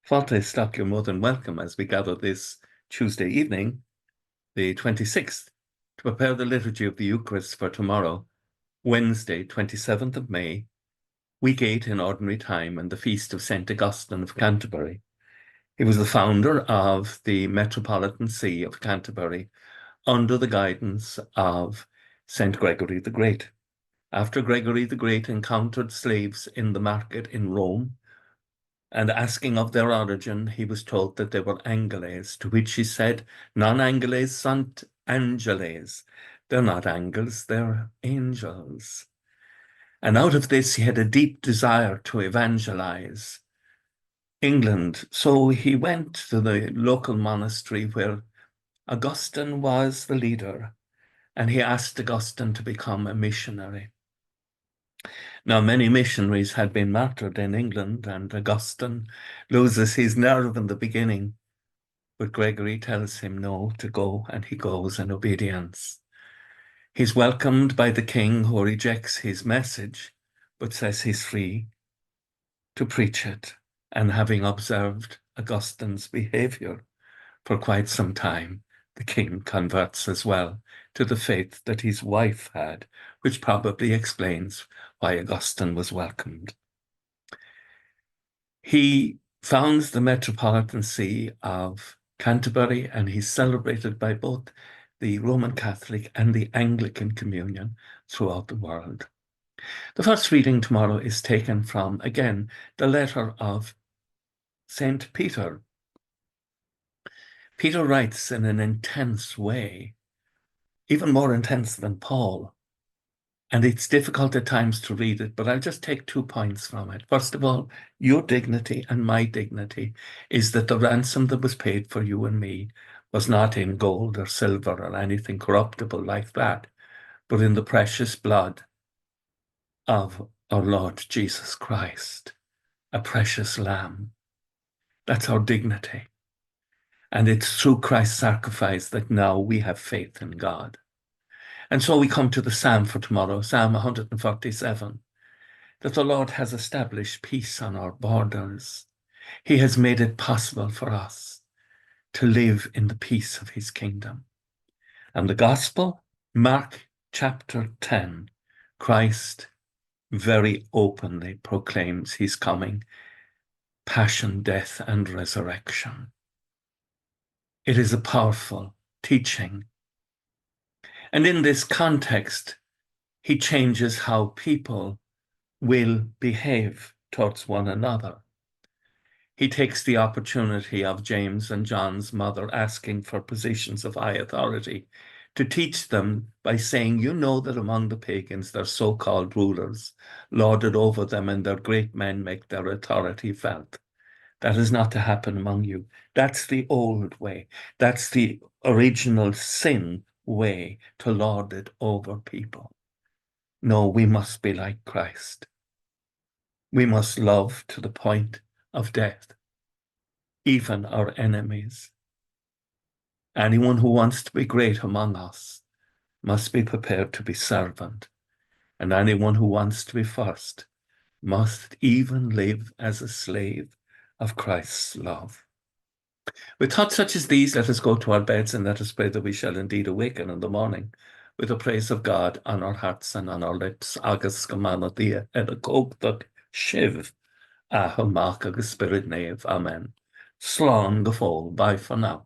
Falte Stock, you're more than welcome as we gather this Tuesday evening, the 26th, to prepare the Liturgy of the Eucharist for tomorrow, Wednesday, 27th of May, week 8 in ordinary time, and the feast of St. Augustine of Canterbury. He was the founder of the Metropolitan See of Canterbury under the guidance of St. Gregory the Great. After Gregory the Great encountered slaves in the market in Rome, and asking of their origin, he was told that they were Angeles, to which he said, non Angeles sunt angeles. They're not angels, they're angels. And out of this, he had a deep desire to evangelize England. So he went to the local monastery where Augustine was the leader, and he asked Augustine to become a missionary. Now, many missionaries had been martyred in England, and Augustine loses his nerve in the beginning. But Gregory tells him no to go, and he goes in obedience. He's welcomed by the king, who rejects his message, but says he's free to preach it. And having observed Augustine's behavior for quite some time, the king converts as well to the faith that his wife had, which probably explains why Augustine was welcomed. He founds the Metropolitan See of Canterbury, and he's celebrated by both the Roman Catholic and the Anglican communion throughout the world. The first reading tomorrow is taken from, again, the letter of St. Peter. Peter writes in an intense way, even more intense than Paul. And it's difficult at times to read it, but I'll just take 2 points from it. First of all, your dignity and my dignity is that the ransom that was paid for you and me was not in gold or silver or anything corruptible like that, but in the precious blood of our Lord Jesus Christ, a precious lamb. That's our dignity. And it's through Christ's sacrifice that now we have faith in God. And so we come to the psalm for tomorrow, Psalm 147, that the Lord has established peace on our borders. He has made it possible for us to live in the peace of his kingdom. And the gospel, Mark chapter 10, Christ very openly proclaims his coming, passion, death, and resurrection. It is a powerful teaching. And in this context, he changes how people will behave towards one another. He takes the opportunity of James and John's mother asking for positions of high authority to teach them by saying, you know that among the pagans, their so-called rulers lorded over them, and their great men make their authority felt. That is not to happen among you. That's the old way. That's the original sin way to lord it over people. No, we must be like Christ. We must love to the point of death, even our enemies. Anyone who wants to be great among us must be prepared to be servant, and anyone who wants to be first must even live as a slave of Christ's love. With thoughts such as these, let us go to our beds and let us pray that we shall indeed awaken in the morning with the praise of God on our hearts and on our lips. Agus gamana dia and a cógtach shiv a hamach agus spirit nave. Amen. Slán go fóill. Bye for now.